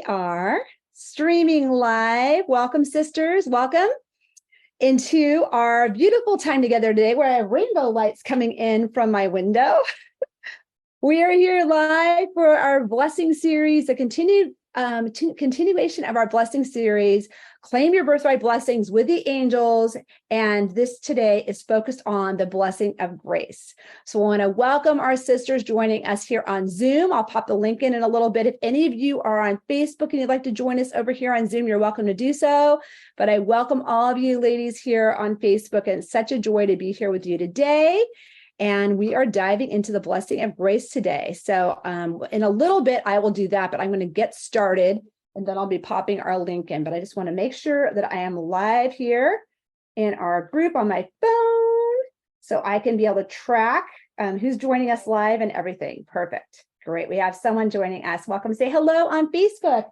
are streaming live. Welcome, sisters. Welcome into our beautiful time together today where I have rainbow lights coming in from my window. We are here live for our blessing series, a continuation of our blessing series, Claim Your Birthright Blessings with the Angels. And this today is focused on the blessing of grace. So I want to welcome our sisters joining us here on Zoom. I'll pop the link in a little bit. If any of you are on Facebook and you'd like to join us over here on Zoom, you're welcome to do so. But I welcome all of you ladies here on Facebook, and it's such a joy to be here with you today. And we are diving into the blessing of grace today. So in a little bit, I will do that, but I'm going to get started and then I'll be popping our link in. But I just want to make sure that I am live here in our group on my phone so I can be able to track who's joining us live and everything. Perfect. Great. We have someone joining us. Welcome. Say hello on Facebook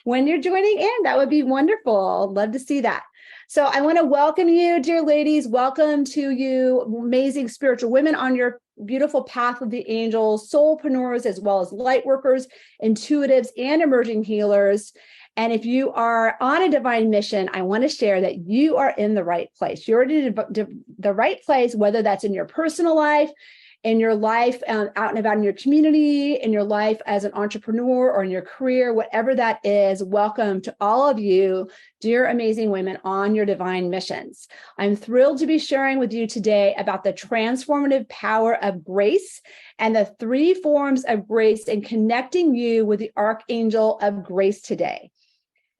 when you're joining in. That would be wonderful. Love to see that. So I want to welcome you, dear ladies. Welcome to you, amazing spiritual women on your beautiful path with the angels, soulpreneurs, as well as light workers, intuitives, and emerging healers. And if you are on a divine mission, I want to share that you are in the right place. You're in the right place, whether that's in your personal life, in your life out and about in your community, in your life as an entrepreneur or in your career, whatever that is. Welcome to all of you, dear amazing women on your divine missions. I'm thrilled to be sharing with you today about the transformative power of grace and the 3 forms of grace and connecting you with the Archangel of Grace today.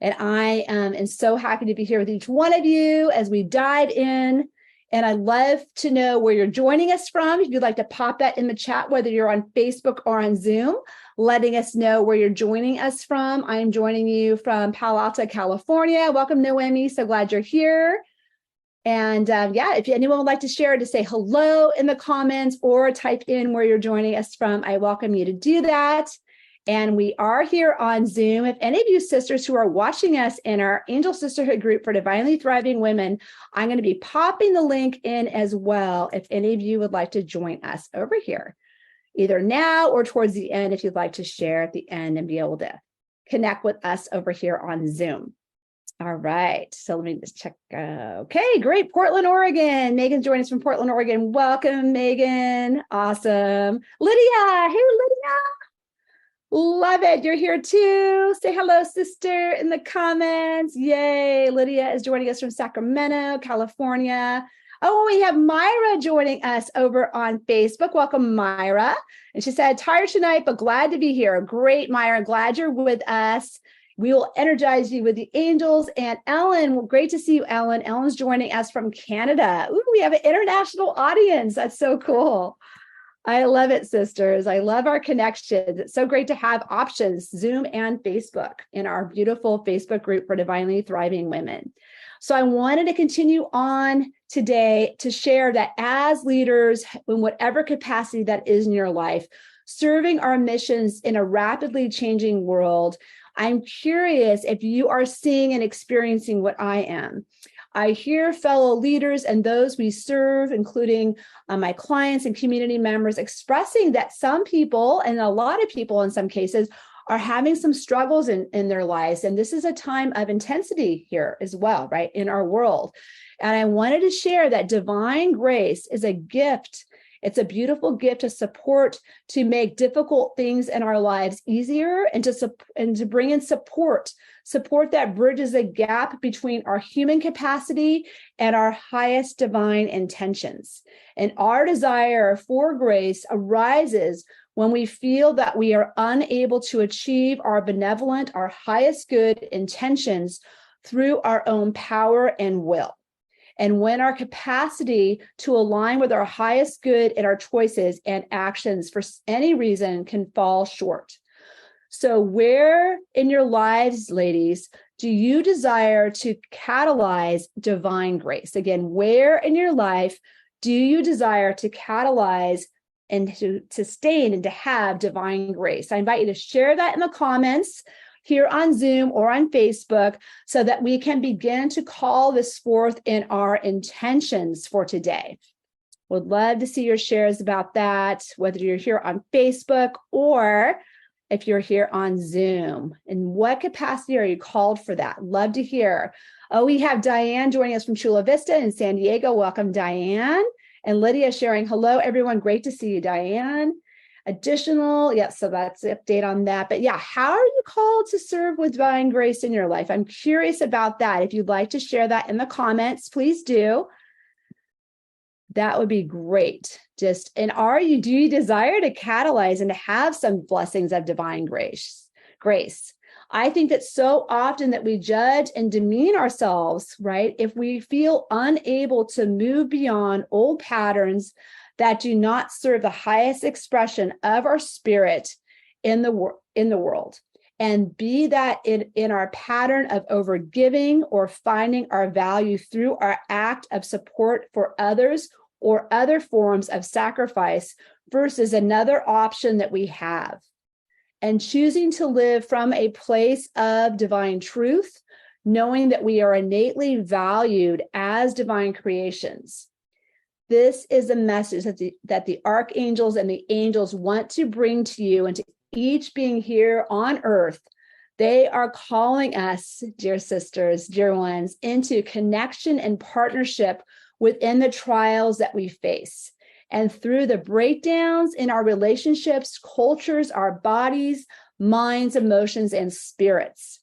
And I am so happy to be here with each one of you as we dive in. And I'd love to know where you're joining us from. If you'd like to pop that in the chat, whether you're on Facebook or on Zoom, letting us know where you're joining us from. I'm joining you from Palo Alto, California. Welcome, Noemi. So glad you're here. And if anyone would like to share, to say hello in the comments or type in where you're joining us from, I welcome you to do that. And we are here on Zoom. If any of you sisters who are watching us in our Angel Sisterhood group for Divinely Thriving Women, I'm going to be popping the link in as well if any of you would like to join us over here, either now or towards the end, if you'd like to share at the end and be able to connect with us over here on Zoom. All right, so let me just check. Okay, great. Portland, Oregon. Megan's joining us from Portland, Oregon. Welcome, Megan. Awesome. Lydia. Hey, Lydia. Love it. You're here too. Say hello, sister, in the comments. Yay. Lydia is joining us from Sacramento, California. Oh, we have Myra joining us over on Facebook. Welcome, Myra. And she said, tired tonight, but glad to be here. Great, Myra. Glad you're with us. We will energize you with the angels. And Ellen, well, great to see you, Ellen. Ellen's joining us from Canada. Ooh, we have an international audience. That's so cool. I love it, sisters. I love our connections. It's so great to have options, Zoom and Facebook, in our beautiful Facebook group for Divinely Thriving Women. So I wanted to continue on today to share that as leaders, in whatever capacity that is in your life, serving our missions in a rapidly changing world, I'm curious if you are seeing and experiencing what I am. I hear fellow leaders and those we serve, including my clients and community members, expressing that some people, and a lot of people in some cases, are having some struggles in their lives. And this is a time of intensity here as well, right, in our world. And I wanted to share that divine grace is a gift. It's a beautiful gift to support, to make difficult things in our lives easier, and to bring in support that bridges the gap between our human capacity and our highest divine intentions. And our desire for grace arises when we feel that we are unable to achieve our benevolent, our highest good intentions through our own power and will. And when our capacity to align with our highest good in our choices and actions for any reason can fall short. So where in your lives, ladies, do you desire to catalyze divine grace? Again, where in your life do you desire to catalyze and to sustain and to have divine grace? I invite you to share that in the comments here on Zoom or on Facebook so that we can begin to call this forth in our intentions for today. Would love to see your shares about that, whether you're here on Facebook or if you're here on Zoom. In what capacity are you called for that? Love to hear. Oh, we have Diane joining us from Chula Vista in San Diego. Welcome, Diane. And Lydia sharing, hello, everyone. Great to see you, Diane. Additional, yes, so that's the update on that. But yeah, how are you called to serve with divine grace in your life? I'm curious about that. If you'd like to share that in the comments, please do. That would be great. Do you desire to catalyze and to have some blessings of divine grace? I think that so often that we judge and demean ourselves, right? If we feel unable to move beyond old patterns that do not serve the highest expression of our spirit in the world. And be that in our pattern of overgiving or finding our value through our act of support for others or other forms of sacrifice versus another option that we have. And choosing to live from a place of divine truth, knowing that we are innately valued as divine creations. This is a message that the archangels and the angels want to bring to you and to each being here on earth. They are calling us, dear sisters, dear ones, into connection and partnership within the trials that we face. And through the breakdowns in our relationships, cultures, our bodies, minds, emotions, and spirits.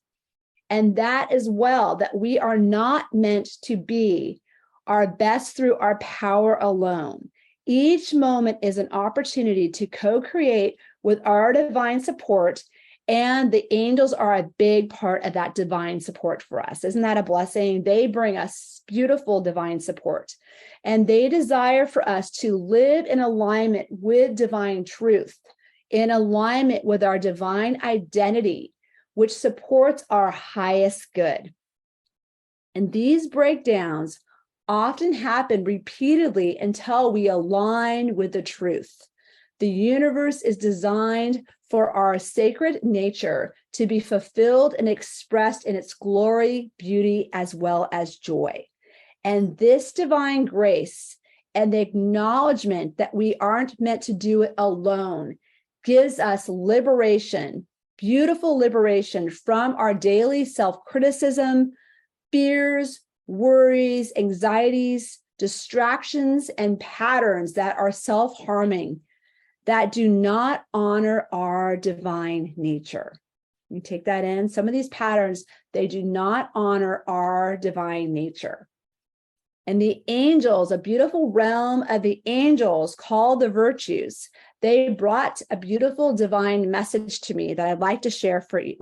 And that as well, that we are not meant to be our best through our power alone. Each moment is an opportunity to co-create with our divine support, and the angels are a big part of that divine support for us. Isn't that a blessing? They bring us beautiful divine support, and they desire for us to live in alignment with divine truth, in alignment with our divine identity, which supports our highest good. And these breakdowns often happen repeatedly until we align with the truth. The universe is designed for our sacred nature to be fulfilled and expressed in its glory, beauty, as well as joy. And this divine grace and the acknowledgement that we aren't meant to do it alone gives us liberation, beautiful liberation from our daily self-criticism, fears, worries, anxieties, distractions, and patterns that are self-harming, that do not honor our divine nature. You take that in. Some of these patterns, they do not honor our divine nature. And the angels, a beautiful realm of the angels called the virtues, they brought a beautiful divine message to me that I'd like to share for you,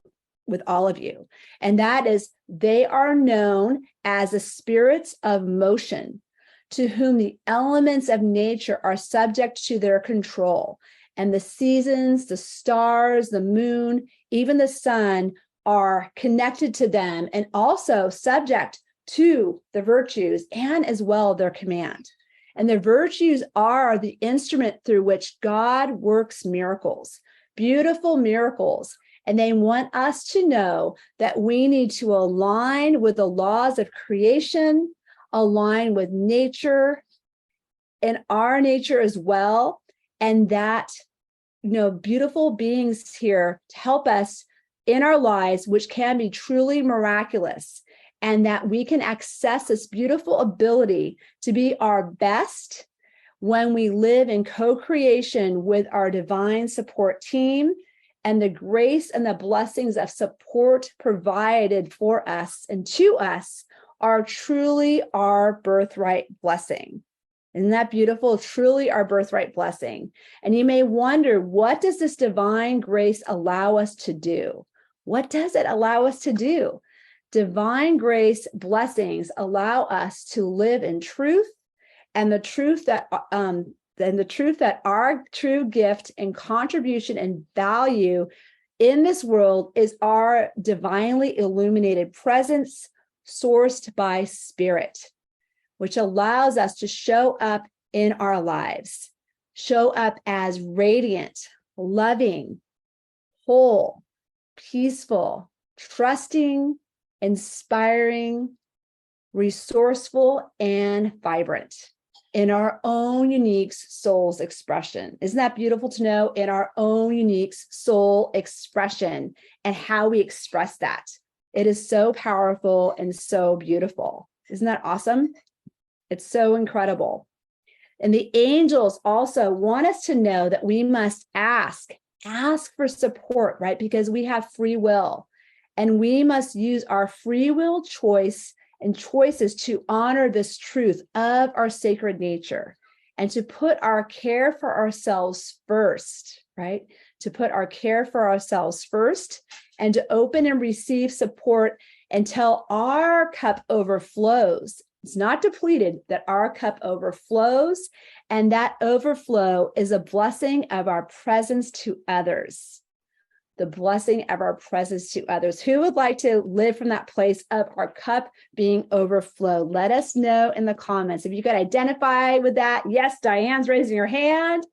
with all of you. And that is, they are known as the spirits of motion, to whom the elements of nature are subject to their control. And the seasons, the stars, the moon, even the sun are connected to them and also subject to the virtues and as well their command. And the virtues are the instrument through which God works miracles, beautiful miracles. And they want us to know that we need to align with the laws of creation, align with nature and our nature as well. And that, beautiful beings here to help us in our lives, which can be truly miraculous. And that we can access this beautiful ability to be our best when we live in co-creation with our divine support team, and the grace and the blessings of support provided for us and to us are truly our birthright blessing. Isn't that beautiful? Truly our birthright blessing. And you may wonder, what does this divine grace allow us to do? What does it allow us to do? Divine grace blessings allow us to live in truth, and the truth that our true gift and contribution and value in this world is our divinely illuminated presence sourced by spirit, which allows us to show up in our lives, show up as radiant, loving, whole, peaceful, trusting, inspiring, resourceful, and vibrant. in our own unique soul's expression. Isn't that beautiful to know? In our own unique soul expression and how we express that. It is so powerful and so beautiful. Isn't that awesome? It's so incredible. And the angels also want us to know that we must ask for support, right? Because we have free will, and we must use our free will choices to honor this truth of our sacred nature and to put our care for ourselves first, right? To put our care for ourselves first and to open and receive support until our cup overflows. It's not depleted, that our cup overflows, and that overflow is a blessing of our presence to others. The blessing of our presence to others. Who would like to live from that place of our cup being overflowed? Let us know in the comments. If you could identify with that. Yes, Diane's raising her hand.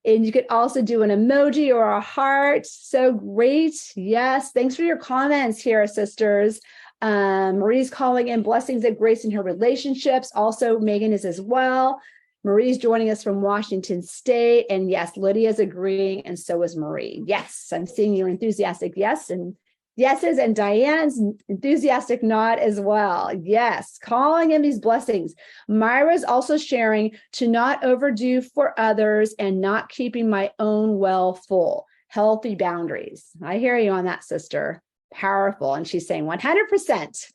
And you could also do an emoji or a heart. So great. Yes. Thanks for your comments here, sisters. Marie's calling in blessings of grace in her relationships. Also, Megan is as well. Marie's joining us from Washington State. And yes, Lydia's agreeing, and so is Marie. Yes, I'm seeing your enthusiastic yes and yeses, and Diane's enthusiastic nod as well. Yes, calling in these blessings. Myra's also sharing to not overdo for others and not keeping my own well full. Healthy boundaries. I hear you on that, sister. Powerful. And she's saying 100%.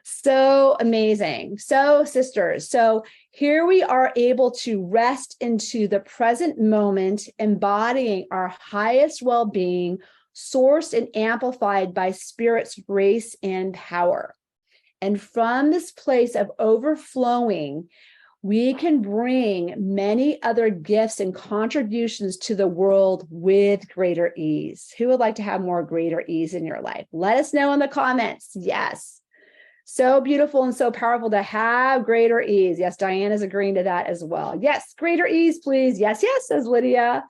So amazing. So sisters, so here we are able to rest into the present moment, embodying our highest well-being, sourced and amplified by Spirit's grace and power. And from this place of overflowing, we can bring many other gifts and contributions to the world with greater ease. Who would like to have more greater ease in your life? Let us know in the comments. Yes. So beautiful and so powerful to have greater ease. Yes, Diane is agreeing to that as well. Yes, greater ease, please. Yes, yes, says Lydia.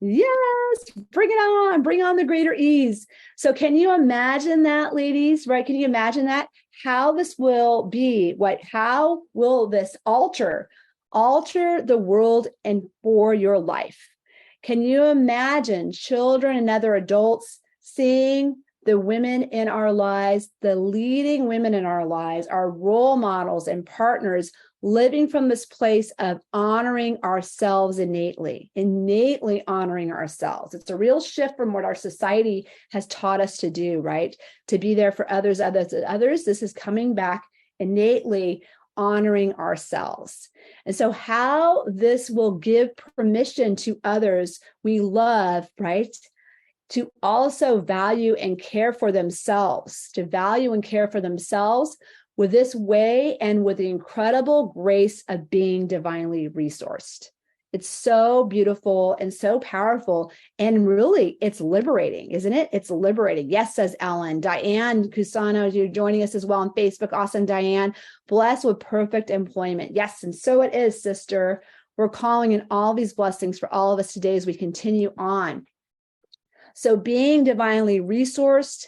Yes, bring it on. Bring on the greater ease. So can you imagine that, ladies, right? Can you imagine that? How this will be, how will this alter the world and for your life? Can you imagine children and other adults seeing the women in our lives, the leading women in our lives, our role models and partners, living from this place of honoring ourselves innately honoring ourselves? It's a real shift from what our society has taught us to do, right? To be there for others. This is coming back innately honoring ourselves. And so how this will give permission to others we love, right? To also value and care for themselves, with this way and with the incredible grace of being divinely resourced. It's so beautiful and so powerful. And really, it's liberating, isn't it? It's liberating. Yes, says Ellen. Diane Cusano, you're joining us as well on Facebook. Awesome, Diane. Blessed with perfect employment. Yes, and so it is, sister. We're calling in all these blessings for all of us today as we continue on. So being divinely resourced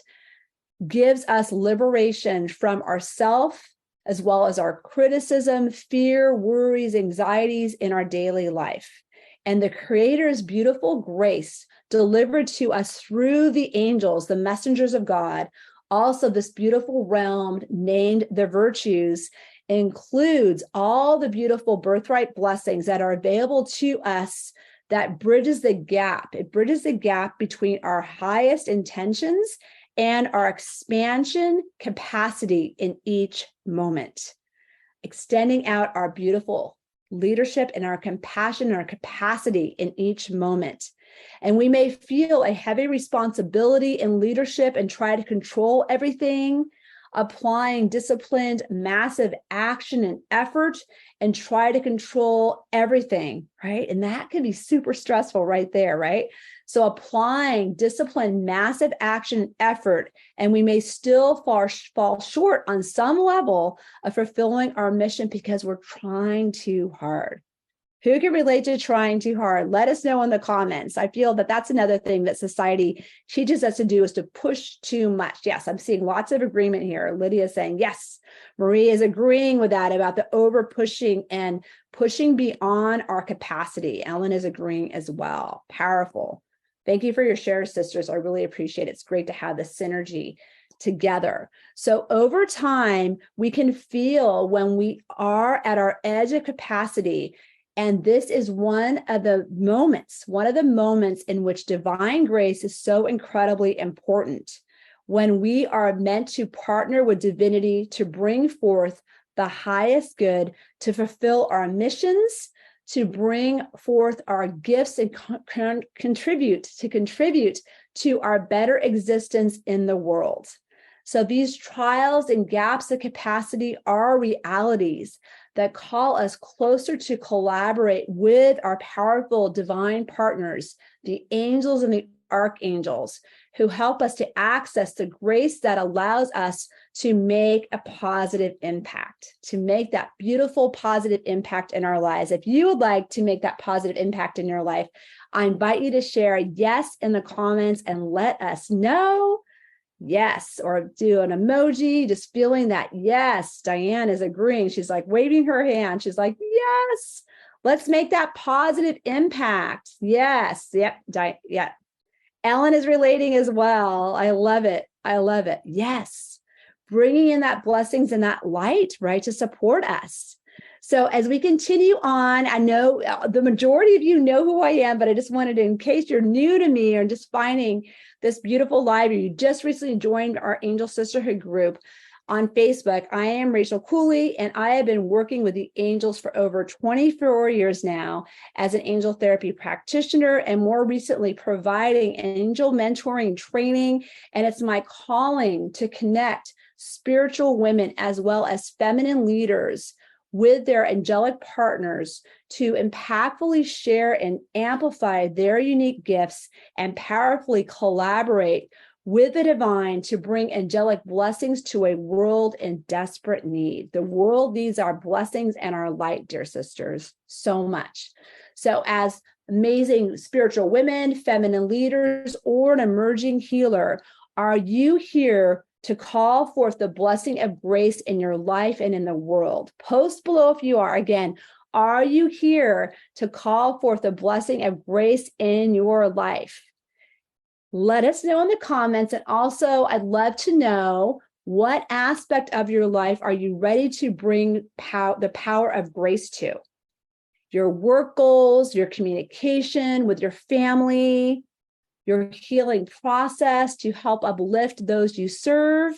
gives us liberation from ourself, as well as our criticism, fear, worries, anxieties in our daily life. And the Creator's beautiful grace delivered to us through the angels, the messengers of God, also this beautiful realm named the virtues, includes all the beautiful birthright blessings that are available to us that bridges the gap. It bridges the gap between our highest intentions and our expansion capacity in each moment, extending out our beautiful leadership and our compassion and our capacity in each moment. And we may feel a heavy responsibility in leadership and try to control everything, applying disciplined, massive action and effort, and try to control everything, right? And that can be super stressful right there, right? So applying disciplined, massive action and effort, and we may still fall short on some level of fulfilling our mission because we're trying too hard. Who can relate to trying too hard? Let us know in the comments. I feel that that's another thing that society teaches us to do, is to push too much. Yes, I'm seeing lots of agreement here. Lydia is saying, yes. Marie is agreeing with that about the over pushing and pushing beyond our capacity. Ellen is agreeing as well. Powerful. Thank you for your shares, sisters. I really appreciate it. It's great to have the synergy together. So over time, we can feel when we are at our edge of capacity. And this is one of the moments in which divine grace is so incredibly important. When we are meant to partner with divinity to bring forth the highest good, to fulfill our missions, to bring forth our gifts and contribute to our better existence in the world. So these trials and gaps of capacity are realities that call us closer to collaborate with our powerful divine partners, the angels and the archangels, who help us to access the grace that allows us to make a positive impact, to make that beautiful positive impact in our lives. If you would like to make that positive impact in your life, I invite you to share yes in the comments and let us know. Yes, or do an emoji, just feeling that yes. Diane is agreeing. She's like waving her hand. She's like, yes, let's make that positive impact. Yes, yep, yeah. Ellen is relating as well. I love it. I love it. Yes, bringing in that blessings and that light, right, to support us. So as we continue on, I know the majority of you know who I am, but I just wanted to, in case you're new to me or just finding this beautiful live, you just recently joined our Angel Sisterhood group on Facebook. I am Rachel Cooley, and I have been working with the angels for over 24 years now as an angel therapy practitioner, and more recently providing angel mentoring training. And it's my calling to connect spiritual women as well as feminine leaders with their angelic partners to impactfully share and amplify their unique gifts and powerfully collaborate with the divine to bring angelic blessings to a world in desperate need. The world needs our blessings and our light, dear sisters, so much. So as amazing spiritual women, feminine leaders, or an emerging healer, are you here to call forth the blessing of grace in your life and in the world? Post below if you are. Again, are you here to call forth the blessing of grace in your life? Let us know in the comments. And also, I'd love to know, what aspect of your life are you ready to bring the power of grace to? Your work goals, your communication with your family, your healing process to help uplift those you serve,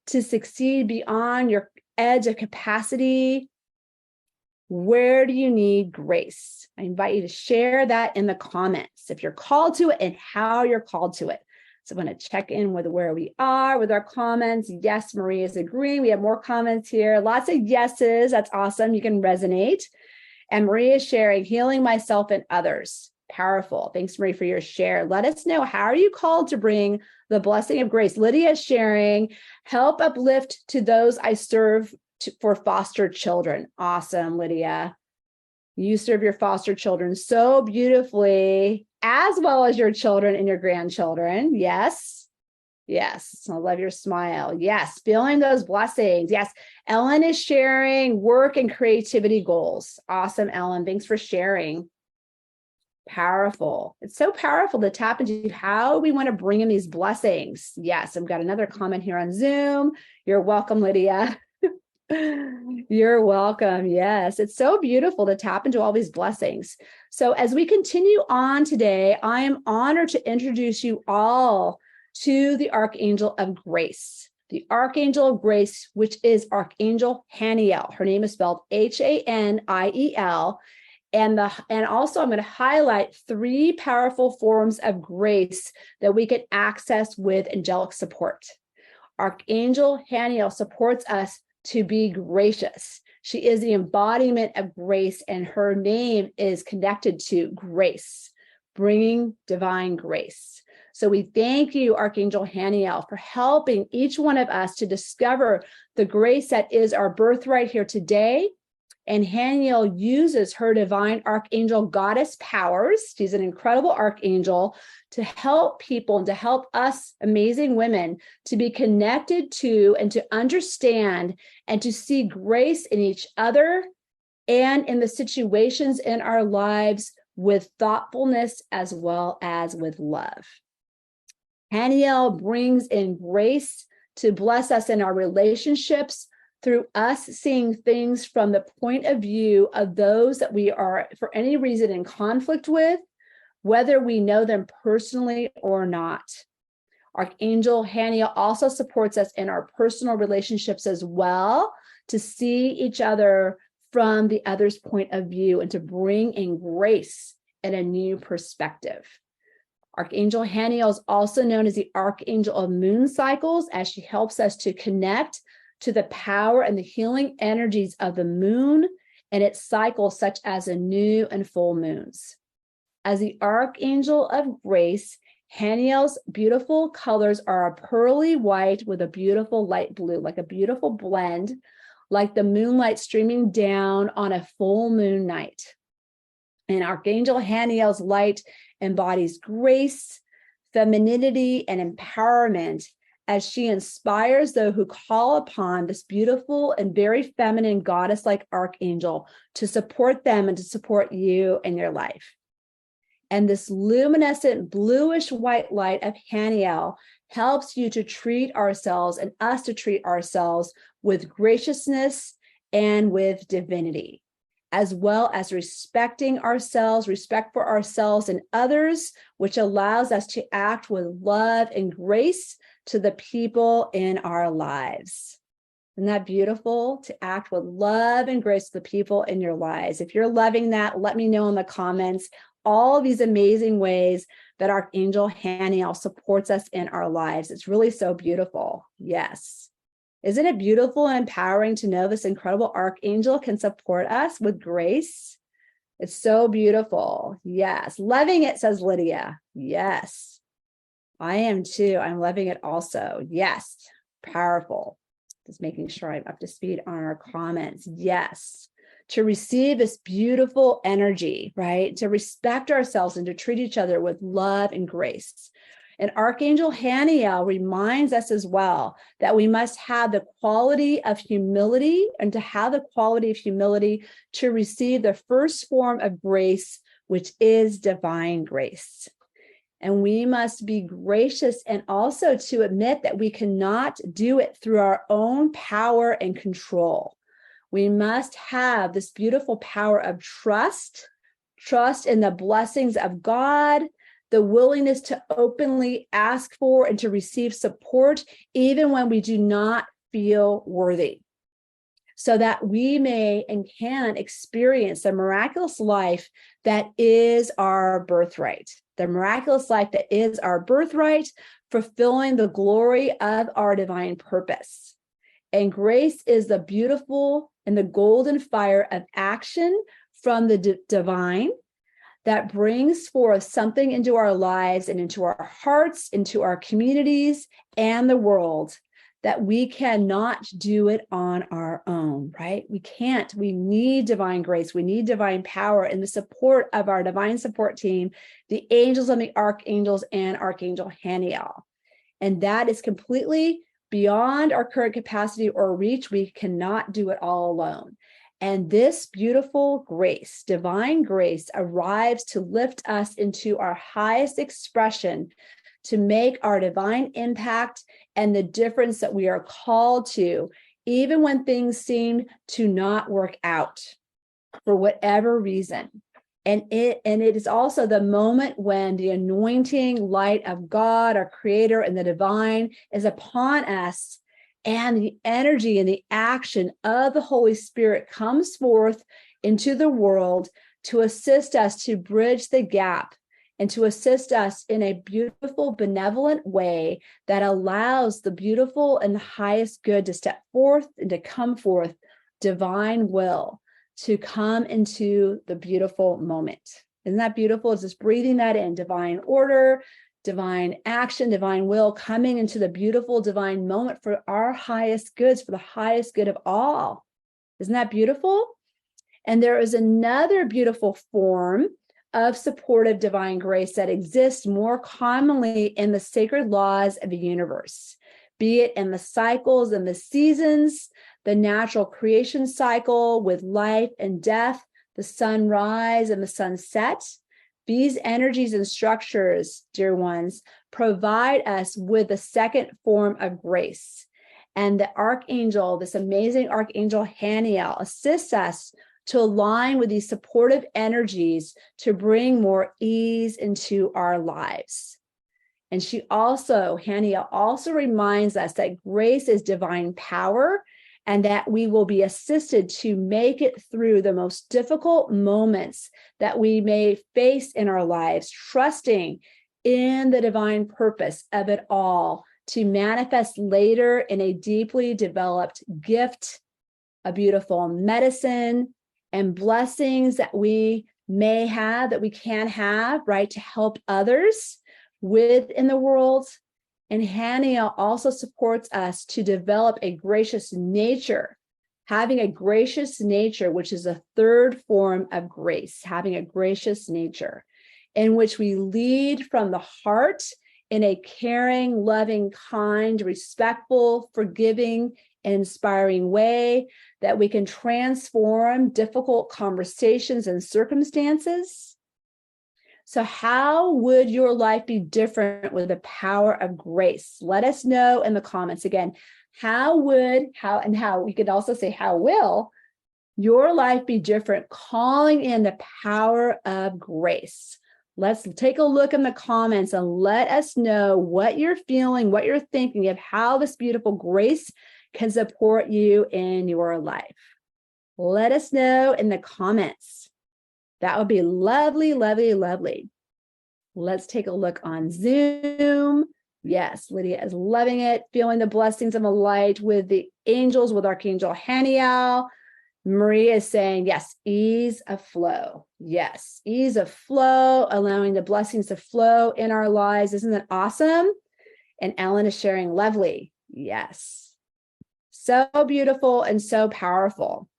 to succeed beyond your edge of capacity. Where do you need grace? I invite you to share that in the comments if you're called to it and how you're called to it. So I'm going to check in with where we are with our comments. Yes, Marie is agreeing. We have more comments here. Lots of yeses. That's awesome. You can resonate. And Marie is sharing, healing myself and others. Powerful. Thanks, Marie, for your share. Let us know, how are you called to bring the blessing of grace? Lydia is sharing, help uplift to those I serve for foster children. Awesome, Lydia. You serve your foster children so beautifully, as well as your children and your grandchildren. Yes. Yes. I love your smile. Yes. Feeling those blessings. Yes. Ellen is sharing work and creativity goals. Awesome, Ellen. Thanks for sharing. Powerful. It's so powerful to tap into how we want to bring in these blessings. Yes. I've got another comment here on Zoom. You're welcome, Lydia. You're welcome. Yes. It's so beautiful to tap into all these blessings. So as we continue on today, I am honored to introduce you all to the Archangel of Grace. The Archangel of Grace, which is Archangel Haniel. Her name is spelled Haniel. And also I'm going to highlight 3 powerful forms of grace that we can access with angelic support. Archangel Haniel supports us to be gracious. She is the embodiment of grace, and her name is connected to grace, bringing divine grace. So we thank you, Archangel Haniel, for helping each one of us to discover the grace that is our birthright here today, And Haniel uses her divine archangel goddess powers. She's an incredible archangel to help people and to help us amazing women to be connected to and to understand and to see grace in each other and in the situations in our lives with thoughtfulness as well as with love. Haniel brings in grace to bless us in our relationships through us seeing things from the point of view of those that we are, for any reason, in conflict with, whether we know them personally or not. Archangel Haniel also supports us in our personal relationships as well, to see each other from the other's point of view and to bring in grace and a new perspective. Archangel Haniel is also known as the Archangel of Moon Cycles, as she helps us to connect to the power and the healing energies of the moon and its cycles, such as a new and full moons. As the Archangel of Grace, Haniel's beautiful colors are a pearly white with a beautiful light blue, like a beautiful blend, like the moonlight streaming down on a full moon night. And Archangel Haniel's light embodies grace, femininity, and empowerment as she inspires those who call upon this beautiful and very feminine goddess-like archangel to support them and to support you in your life. And this luminescent bluish white light of Haniel helps you to treat ourselves and us to treat ourselves with graciousness and with divinity, as well as respecting ourselves, respect for ourselves and others, which allows us to act with love and grace to the people in our lives. Isn't that beautiful? To act with love and grace to the people in your lives. If you're loving that, let me know in the comments all these amazing ways that Archangel Haniel supports us in our lives. It's really so beautiful. Yes. Isn't it beautiful and empowering to know this incredible archangel can support us with grace? It's so beautiful. Yes. Loving it, says Lydia. Yes. I am too. I'm loving it also. Yes. Powerful. Just making sure I'm up to speed on our comments. Yes. To receive this beautiful energy, right? To respect ourselves and to treat each other with love and grace. And Archangel Haniel reminds us as well that we must have the quality of humility, and to have the quality of humility to receive the first form of grace, which is divine grace. And we must be gracious and also to admit that we cannot do it through our own power and control. We must have this beautiful power of trust in the blessings of God, the willingness to openly ask for and to receive support, even when we do not feel worthy, so that we may and can experience the miraculous life that is our birthright, the miraculous life that is our birthright, fulfilling the glory of our divine purpose. And grace is the beautiful and the golden fire of action from the divine that brings forth something into our lives and into our hearts, into our communities and the world, that we cannot do it on our own, right? We can't. We need divine grace. We need divine power and the support of our divine support team, the angels and the archangels and Archangel Haniel. And that is completely beyond our current capacity or reach. We cannot do it all alone. And this beautiful grace, divine grace, arrives to lift us into our highest expression, to make our divine impact and the difference that we are called to, even when things seem to not work out for whatever reason. And it is also the moment when the anointing light of God, our creator and the divine, is upon us, and the energy and the action of the Holy Spirit comes forth into the world to assist us to bridge the gap and to assist us in a beautiful, benevolent way that allows the beautiful and the highest good to step forth and to come forth, divine will to come into the beautiful moment. Isn't that beautiful? It's just breathing that in, divine order, divine action, divine will coming into the beautiful divine moment for our highest goods, for the highest good of all. Isn't that beautiful? And there is another beautiful form of supportive divine grace that exists more commonly in the sacred laws of the universe, be it in the cycles and the seasons, the natural creation cycle with life and death, the sunrise and the sunset. These energies and structures, dear ones, provide us with the second form of grace. And the Archangel, this amazing Archangel Haniel, assists us to align with these supportive energies to bring more ease into our lives. And Haniel also reminds us that grace is divine power and that we will be assisted to make it through the most difficult moments that we may face in our lives, trusting in the divine purpose of it all to manifest later in a deeply developed gift, a beautiful medicine, and blessings that we may have, that we can have, right, to help others within the world. And Haniel also supports us to develop a gracious nature, having a gracious nature, which is a third form of grace, having a gracious nature in which we lead from the heart in a caring, loving, kind, respectful, forgiving, inspiring way that we can transform difficult conversations and circumstances. So how would your life be different with the power of grace? Let us know in the comments. Again, how you could also say, how will your life be different? Calling in the power of grace. Let's take a look in the comments and let us know what you're feeling, what you're thinking of how this beautiful grace can support you in your life. Let us know in the comments. That would be lovely, lovely, lovely. Let's take a look on Zoom. Yes, Lydia is loving it, feeling the blessings of the light with the angels, with Archangel Haniel. Maria is saying, yes, ease of flow. Yes, ease of flow, allowing the blessings to flow in our lives. Isn't that awesome? And Ellen is sharing, lovely. Yes. So beautiful and so powerful.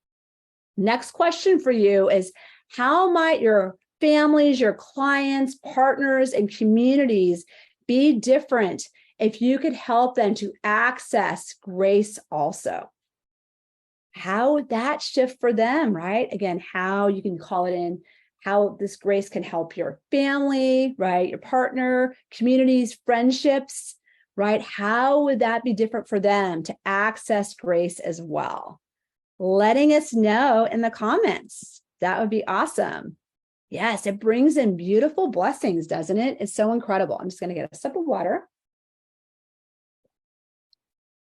Next question for you is, how might your families, your clients, partners, and communities be different if you could help them to access grace also? How would that shift for them, right? Again, how you can call it in, how this grace can help your family, right? Your partner, communities, friendships, right? How would that be different for them to access grace as well? Letting us know in the comments. That would be awesome. Yes, it brings in beautiful blessings, doesn't it? It's so incredible. I'm just going to get a sip of water.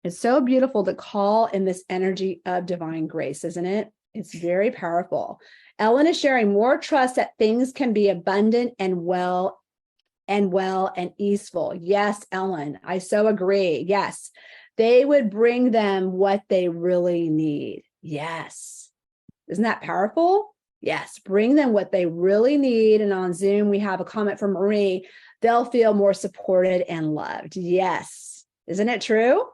It's so beautiful to call in this energy of divine grace, isn't it? It's very powerful. Ellen is sharing more trust that things can be abundant and well and easeful. Yes, Ellen, I so agree. Yes, they would bring them what they really need. Yes. Isn't that powerful? Yes, bring them what they really need. And on Zoom, we have a comment from Marie. They'll feel more supported and loved. Yes. Isn't it true?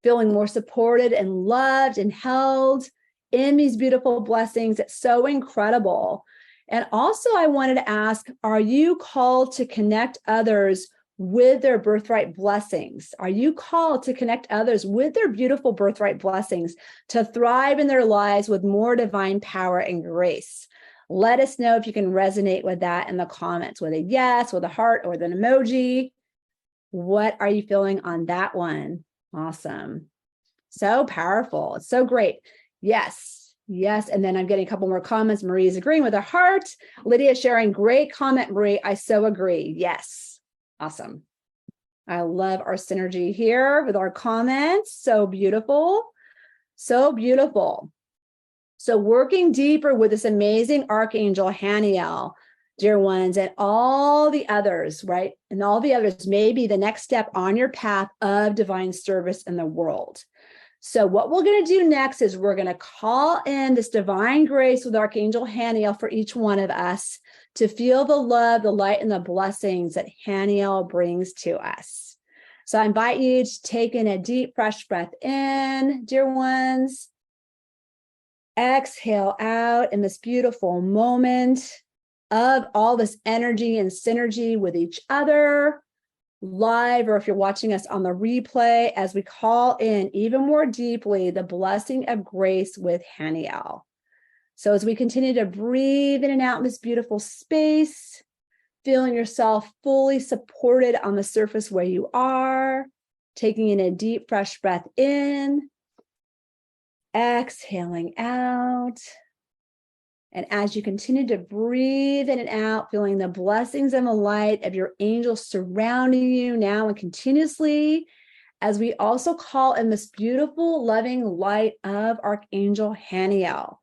Feeling more supported and loved and held in these beautiful blessings. It's so incredible. And also, I wanted to ask, are you called to connect others with their birthright blessings? Are you called to connect others with their beautiful birthright blessings to thrive in their lives with more divine power and grace? Let us know if you can resonate with that in the comments, with a yes, with a heart, or with an emoji. What are you feeling on that one? Awesome. So powerful. It's so great. Yes. Yes. And then I'm getting a couple more comments. Marie is agreeing with her heart. Lydia sharing, great comment, Marie. I so agree. Yes. Awesome. I love our synergy here with our comments. So beautiful. So beautiful. So working deeper with this amazing Archangel Haniel, dear ones, and all the others, right? And all the others may be the next step on your path of divine service in the world. So what we're going to do next is we're going to call in this divine grace with Archangel Haniel for each one of us to feel the love, the light, and the blessings that Haniel brings to us. So I invite you to take in a deep, fresh breath in, dear ones. Exhale out in this beautiful moment of all this energy and synergy with each other, live, or if you're watching us on the replay, as we call in even more deeply the blessing of grace with Haniel. So as we continue to breathe in and out in this beautiful space, feeling yourself fully supported on the surface where you are, taking in a deep, fresh breath in, exhaling out. And as you continue to breathe in and out, feeling the blessings and the light of your angels surrounding you now and continuously, as we also call in this beautiful, loving light of Archangel Haniel.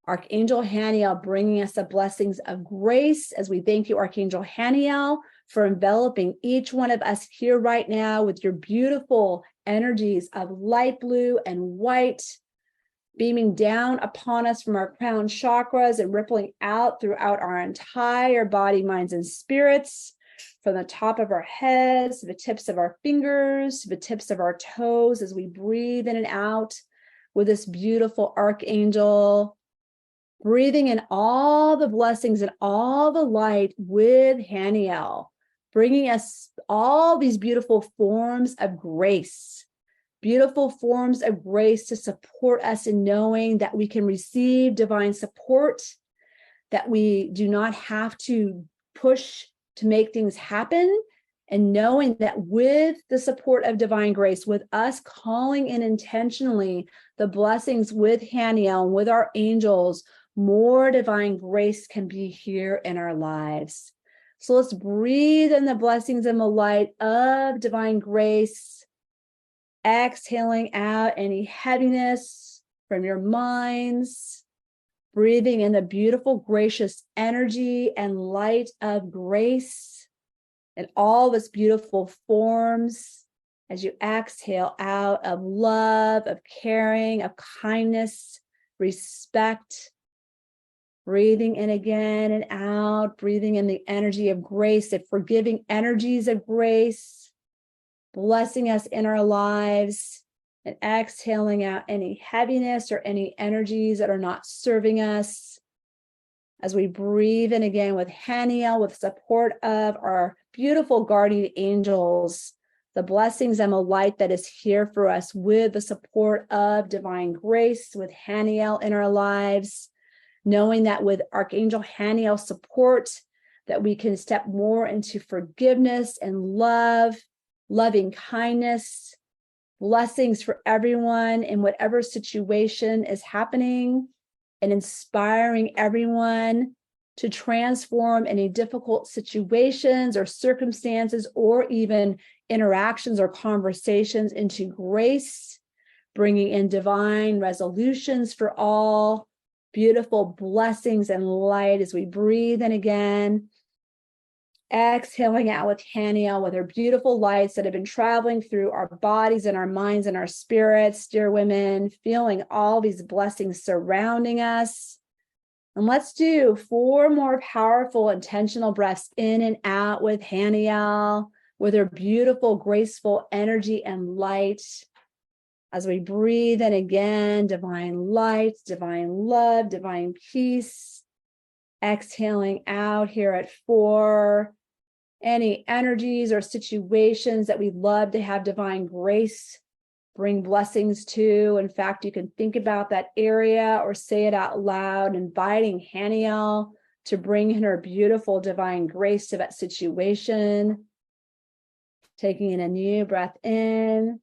Archangel Haniel bringing us the blessings of grace, as we thank you, Archangel Haniel, for enveloping each one of us here right now with your beautiful energies of light blue and white, beaming down upon us from our crown chakras and rippling out throughout our entire body, minds, and spirits, from the top of our heads to the tips of our fingers, to the tips of our toes, as we breathe in and out with this beautiful archangel, breathing in all the blessings and all the light with Haniel, bringing us all these beautiful forms of grace. Beautiful forms of grace to support us in knowing that we can receive divine support, that we do not have to push to make things happen, and knowing that with the support of divine grace, with us calling in intentionally the blessings with Haniel and with our angels, more divine grace can be here in our lives. So let's breathe in the blessings and the light of divine grace. Exhaling out any heaviness from your minds, breathing in the beautiful, gracious energy and light of grace and all its beautiful forms as you exhale out of love, of caring, of kindness, respect. Breathing in again and out, breathing in the energy of grace, the forgiving energies of grace, blessing us in our lives, and exhaling out any heaviness or any energies that are not serving us. As we breathe in again with Haniel, with support of our beautiful guardian angels, the blessings and the light that is here for us with the support of divine grace, with Haniel in our lives, knowing that with Archangel Haniel's support, that we can step more into forgiveness and love, loving kindness, blessings for everyone in whatever situation is happening, and inspiring everyone to transform any difficult situations or circumstances or even interactions or conversations into grace, bringing in divine resolutions for all, beautiful blessings and light as we breathe in again. Exhaling out with Haniel, with her beautiful lights that have been traveling through our bodies and our minds and our spirits, dear women, feeling all these blessings surrounding us. And let's do 4 more powerful, intentional breaths in and out with Haniel, with her beautiful, graceful energy and light. As we breathe in again, divine light, divine love, divine peace. Exhaling out here at 4. Any energies or situations that we'd love to have divine grace bring blessings to. In fact, you can think about that area or say it out loud, inviting Haniel to bring in her beautiful divine grace to that situation. Taking in a new breath in.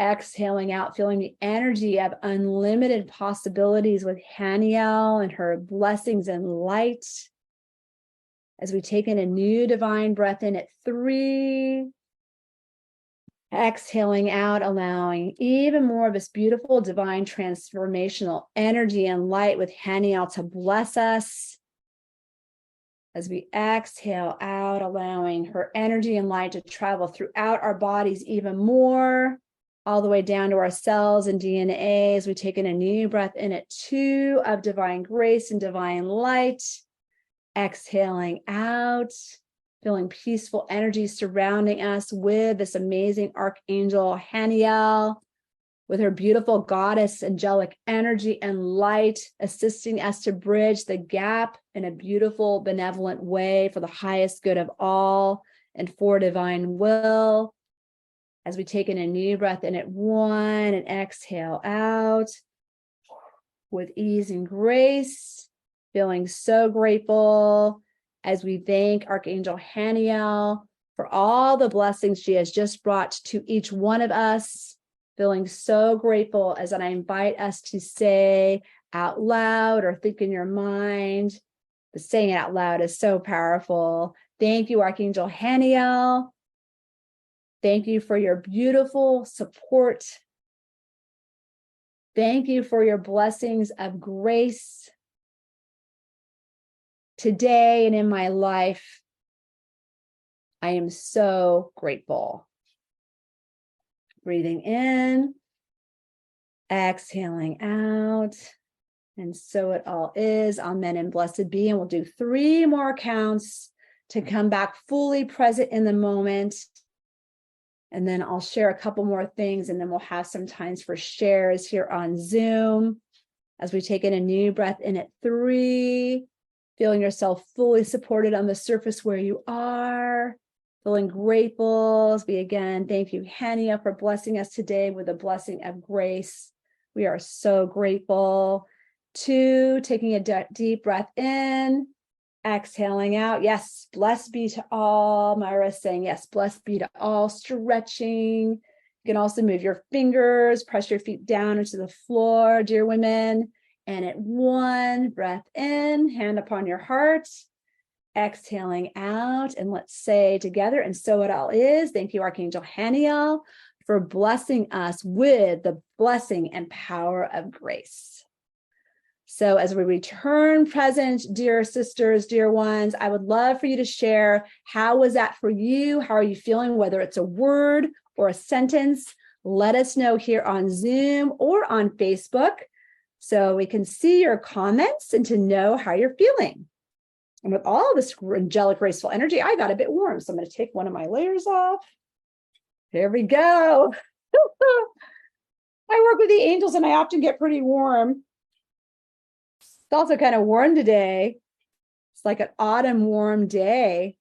Exhaling out, feeling the energy of unlimited possibilities with Haniel and her blessings and light. As we take in a new divine breath in at 3, exhaling out, allowing even more of this beautiful divine transformational energy and light with Haniel to bless us. As we exhale out, allowing her energy and light to travel throughout our bodies even more, all the way down to our cells and DNA, as we take in a new breath in at 2 of divine grace and divine light. Exhaling out, feeling peaceful energy surrounding us with this amazing Archangel Haniel, with her beautiful goddess, angelic energy and light, assisting us to bridge the gap in a beautiful, benevolent way for the highest good of all and for divine will. As we take in a new breath in at 1 and exhale out with ease and grace, feeling so grateful as we thank Archangel Haniel for all the blessings she has just brought to each one of us. Feeling so grateful as I invite us to say out loud or think in your mind, but saying it out loud is so powerful. Thank you, Archangel Haniel. Thank you for your beautiful support. Thank you for your blessings of grace today and in my life. I am so grateful. Breathing in, exhaling out, and so it all is. Amen and blessed be. And we'll do 3 more counts to come back fully present in the moment. And then I'll share a couple more things, and then we'll have some times for shares here on Zoom as we take in a new breath in at 3, feeling yourself fully supported on the surface where you are. Feeling grateful as we again thank you, Haniel, for blessing us today with a blessing of grace. We are so grateful. 2, taking a deep breath in, exhaling out. Yes, blessed be to all. Myra saying, yes, blessed be to all. Stretching. You can also move your fingers, press your feet down into the floor, dear women. And at 1, breath in, hand upon your heart. Exhaling out, and let's say together, and so it all is. Thank you, Archangel Haniel, for blessing us with the blessing and power of grace. So as we return present, dear sisters, dear ones, I would love for you to share, how was that for you? How are you feeling? Whether it's a word or a sentence, let us know here on Zoom or on Facebook so we can see your comments and to know how you're feeling. And with all this angelic, graceful energy, I got a bit warm. So I'm going to take one of my layers off. There we go. I work with the angels and I often get pretty warm. It's also kind of warm today. It's like an autumn warm day.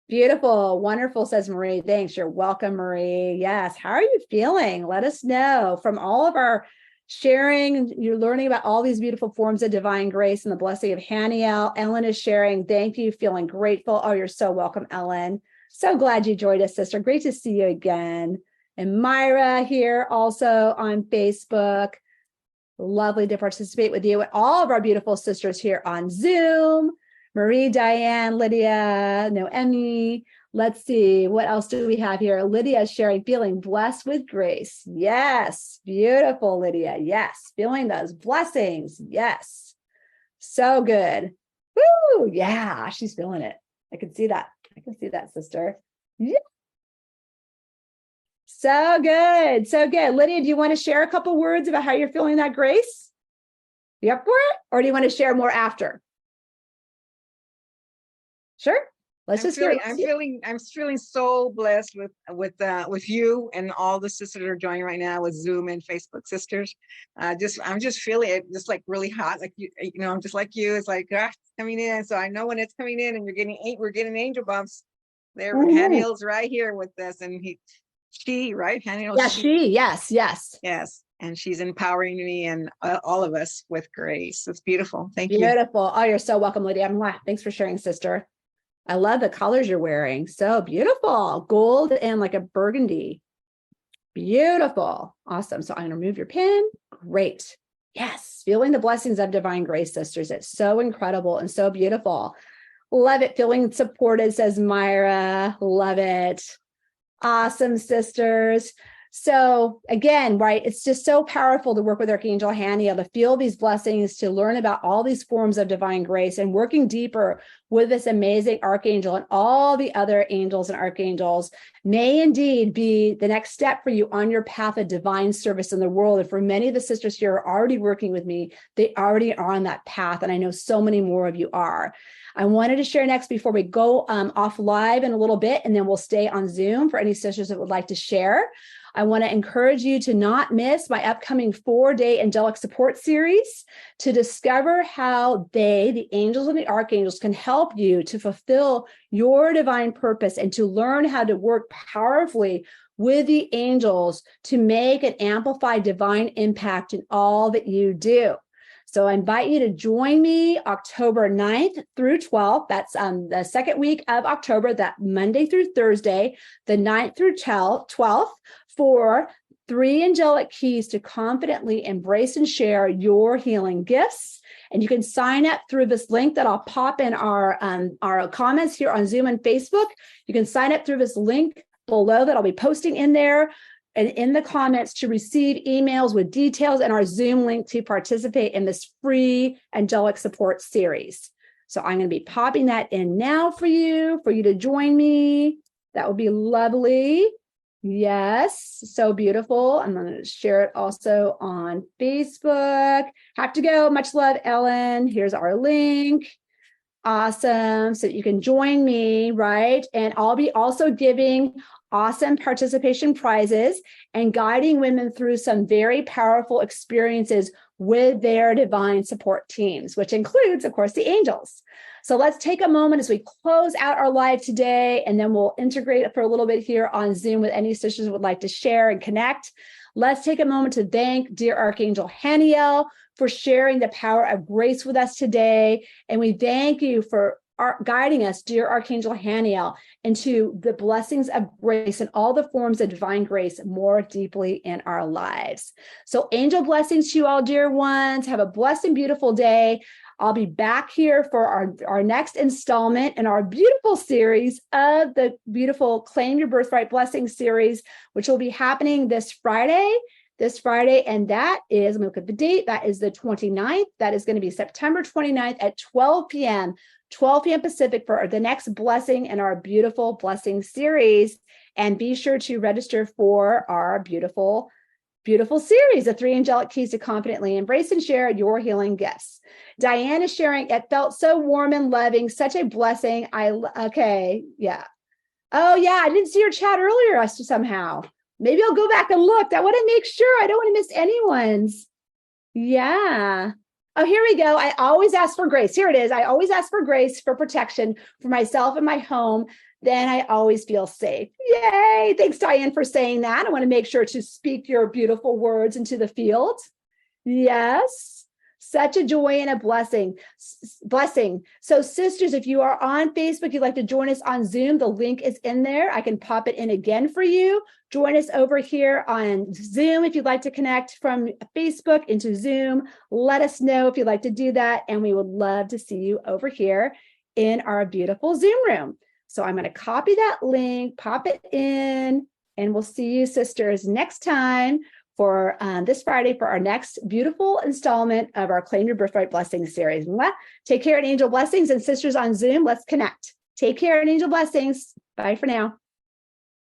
Beautiful. Wonderful, says Marie. Thanks. You're welcome, Marie. Yes. How are you feeling? Let us know. From all of our sharing, you're learning about all these beautiful forms of divine grace and the blessing of Haniel. Ellen is sharing. Thank you. Feeling grateful. Oh, you're so welcome, Ellen. So glad you joined us, sister. Great to see you again. And Myra here also on Facebook. Lovely to participate with you and all of our beautiful sisters here on Zoom. Marie, Diane, Lydia, Noemi. Let's see, what else do we have here? Lydia is sharing, feeling blessed with grace. Yes, beautiful, Lydia. Yes, feeling those blessings. Yes, so good. Woo, yeah, she's feeling it. I can see that. I can see that, sister. Yeah. So good, so good. Lydia, do you want to share a couple words about how you're feeling that grace? You up for it? Or do you want to share more after? Sure. I'm feeling so blessed with you and all the sisters that are joining right now with Zoom and Facebook sisters. I'm just feeling it, just like really hot, like I'm just like you. It's like it's coming in, so I know when it's coming in, and we're getting angel bumps. There, Haniel's right here with us, and Haniel. Yeah, yes, and she's empowering me and all of us with grace. It's beautiful. Thank you. Beautiful. Oh, you're so welcome, Lydia. Thanks for sharing, sister. I love the colors you're wearing. So beautiful. Gold and like a burgundy. Beautiful. Awesome. So I'm going to remove your pin. Great. Yes. Feeling the blessings of divine grace, sisters. It's so incredible and so beautiful. Love it. Feeling supported, says Myra. Love it. Awesome, sisters. So again, right, it's just so powerful to work with Archangel Haniel, to feel these blessings, to learn about all these forms of divine grace, and working deeper with this amazing Archangel and all the other angels and archangels may indeed be the next step for you on your path of divine service in the world. And for many of the sisters here are already working with me, they already are on that path. And I know so many more of you are. I wanted to share next before we go off live in a little bit, and then we'll stay on Zoom for any sisters that would like to share. I want to encourage you to not miss my upcoming 4-day angelic support series to discover how they, the angels and the archangels, can help you to fulfill your divine purpose and to learn how to work powerfully with the angels to make and amplify divine impact in all that you do. So I invite you to join me October 9th through 12th. That's the second week of October, that Monday through Thursday, the 9th through 12th, for 3 angelic keys to confidently embrace and share your healing gifts. And you can sign up through this link that I'll pop in our comments here on Zoom and Facebook. You can sign up through this link below that I'll be posting in there and in the comments to receive emails with details and our Zoom link to participate in this free angelic support series. So I'm going to be popping that in now for you to join me. That would be lovely. Yes, so beautiful. I'm going to share it also on Facebook. Have to go. Much love, Ellen. Here's our link. Awesome. So you can join me, right? And I'll be also giving awesome participation prizes and guiding women through some very powerful experiences with their divine support teams, which includes, of course, the angels. So let's take a moment as we close out our live today, and then we'll integrate it for a little bit here on Zoom with any sisters who would like to share and connect. Let's take a moment to thank dear Archangel Haniel for sharing the power of grace with us today. And we thank you for guiding us, dear Archangel Haniel, into the blessings of grace and all the forms of divine grace more deeply in our lives. So angel blessings to you all, dear ones. Have a blessed and beautiful day. I'll be back here for our next installment in our beautiful series of the beautiful Claim Your Birthright Blessing series, which will be happening this Friday. And that is, let me look at the date, that is the 29th. That is going to be September 29th at 12 p.m. Pacific for the next blessing in our beautiful blessing series. And be sure to register for our beautiful series, the 3 angelic keys to confidently embrace and share your healing gifts. Diane is sharing, it felt so warm and loving, such a blessing. Okay, yeah. Oh yeah, I didn't see your chat earlier somehow. Maybe I'll go back and look. I want to make sure I don't want to miss anyone's. Yeah. Oh, here we go. I always ask for grace. Here it is. I always ask for grace for protection for myself and my home. Then I always feel safe. Yay. Thanks, Diane, for saying that. I want to make sure to speak your beautiful words into the field. Yes. Such a joy and a blessing. So sisters, if you are on Facebook, you'd like to join us on Zoom, the link is in there. I can pop it in again for you. Join us over here on Zoom if you'd like to connect from Facebook into Zoom. Let us know if you'd like to do that. And we would love to see you over here in our beautiful Zoom room. So I'm going to copy that link, pop it in, and we'll see you sisters next time for this Friday for our next beautiful installment of our Claim Your Birthright Blessing series. Take care and angel blessings, and sisters on Zoom, let's connect. Take care and angel blessings. Bye for now.